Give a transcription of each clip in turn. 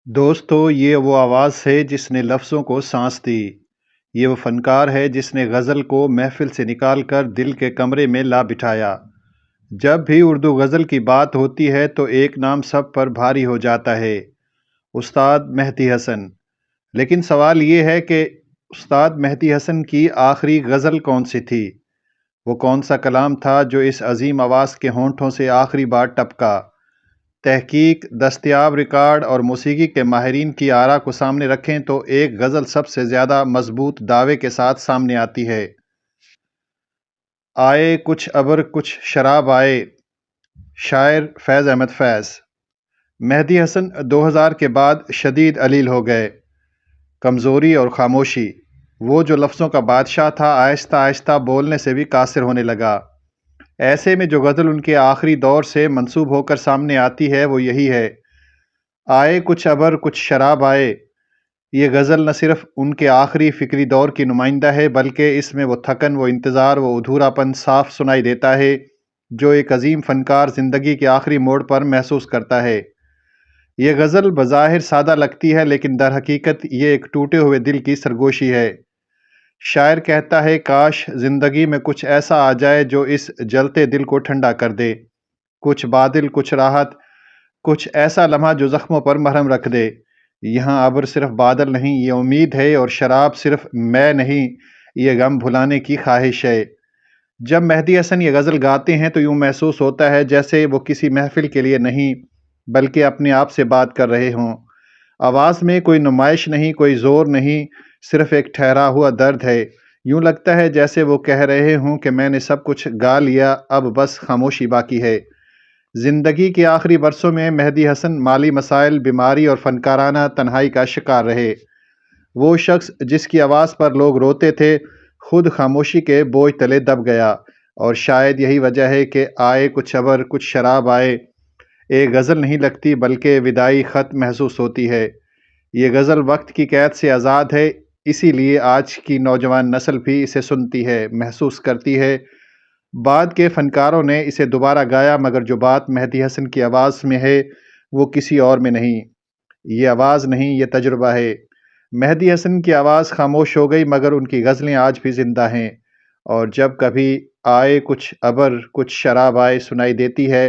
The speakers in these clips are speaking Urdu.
دوستو یہ وہ آواز ہے جس نے لفظوں کو سانس دی۔ یہ وہ فنکار ہے جس نے غزل کو محفل سے نکال کر دل کے کمرے میں لا بٹھایا۔ جب بھی اردو غزل کی بات ہوتی ہے تو ایک نام سب پر بھاری ہو جاتا ہے، استاد مہدی حسن۔ لیکن سوال یہ ہے کہ استاد مہدی حسن کی آخری غزل کون سی تھی؟ وہ کون سا کلام تھا جو اس عظیم آواز کے ہونٹوں سے آخری بار ٹپکا؟ تحقیق، دستیاب ریکارڈ اور موسیقی کے ماہرین کی آراء کو سامنے رکھیں تو ایک غزل سب سے زیادہ مضبوط دعوے کے ساتھ سامنے آتی ہے۔ آئے کچھ ابر کچھ شراب آئے، شاعر فیض احمد فیض۔ مہدی حسن 2000 کے بعد شدید علیل ہو گئے۔ کمزوری اور خاموشی، وہ جو لفظوں کا بادشاہ تھا آہستہ آہستہ بولنے سے بھی قاصر ہونے لگا۔ ایسے میں جو غزل ان کے آخری دور سے منسوب ہو کر سامنے آتی ہے وہ یہی ہے، آئے کچھ ابر کچھ شراب آئے۔ یہ غزل نہ صرف ان کے آخری فکری دور کی نمائندہ ہے بلکہ اس میں وہ تھکن، وہ انتظار، وہ ادھورا پن صاف سنائی دیتا ہے جو ایک عظیم فنکار زندگی کے آخری موڑ پر محسوس کرتا ہے۔ یہ غزل بظاہر سادہ لگتی ہے لیکن در حقیقت یہ ایک ٹوٹے ہوئے دل کی سرگوشی ہے۔ شاعر کہتا ہے کاش زندگی میں کچھ ایسا آ جائے جو اس جلتے دل کو ٹھنڈا کر دے، کچھ بادل، کچھ راحت، کچھ ایسا لمحہ جو زخموں پر مرہم رکھ دے۔ یہاں ابر صرف بادل نہیں، یہ امید ہے، اور شراب صرف میں نہیں، یہ غم بھلانے کی خواہش ہے۔ جب مہدی حسن یہ غزل گاتے ہیں تو یوں محسوس ہوتا ہے جیسے وہ کسی محفل کے لیے نہیں بلکہ اپنے آپ سے بات کر رہے ہوں۔ آواز میں کوئی نمائش نہیں، کوئی زور نہیں، صرف ایک ٹھہرا ہوا درد ہے۔ یوں لگتا ہے جیسے وہ کہہ رہے ہوں کہ میں نے سب کچھ گا لیا، اب بس خاموشی باقی ہے۔ زندگی کے آخری برسوں میں مہدی حسن مالی مسائل، بیماری اور فنکارانہ تنہائی کا شکار رہے۔ وہ شخص جس کی آواز پر لوگ روتے تھے خود خاموشی کے بوجھ تلے دب گیا، اور شاید یہی وجہ ہے کہ آئے کچھ ابر کچھ شراب آئے ایک غزل نہیں لگتی بلکہ وداعی خط محسوس ہوتی ہے۔ یہ غزل وقت کی قید سے آزاد ہے، اسی لیے آج کی نوجوان نسل بھی اسے سنتی ہے، محسوس کرتی ہے۔ بعد کے فنکاروں نے اسے دوبارہ گایا مگر جو بات مہدی حسن کی آواز میں ہے وہ کسی اور میں نہیں۔ یہ آواز نہیں، یہ تجربہ ہے۔ مہدی حسن کی آواز خاموش ہو گئی مگر ان کی غزلیں آج بھی زندہ ہیں، اور جب کبھی آئے کچھ ابر کچھ شراب آئے سنائی دیتی ہے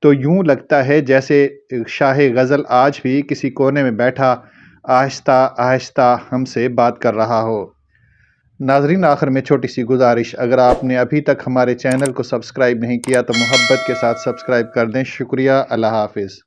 تو یوں لگتا ہے جیسے شاہ غزل آج بھی کسی کونے میں بیٹھا آہستہ آہستہ ہم سے بات کر رہا ہو۔ ناظرین، آخر میں چھوٹی سی گزارش، اگر آپ نے ابھی تک ہمارے چینل کو سبسکرائب نہیں کیا تو محبت کے ساتھ سبسکرائب کر دیں۔ شکریہ، اللہ حافظ۔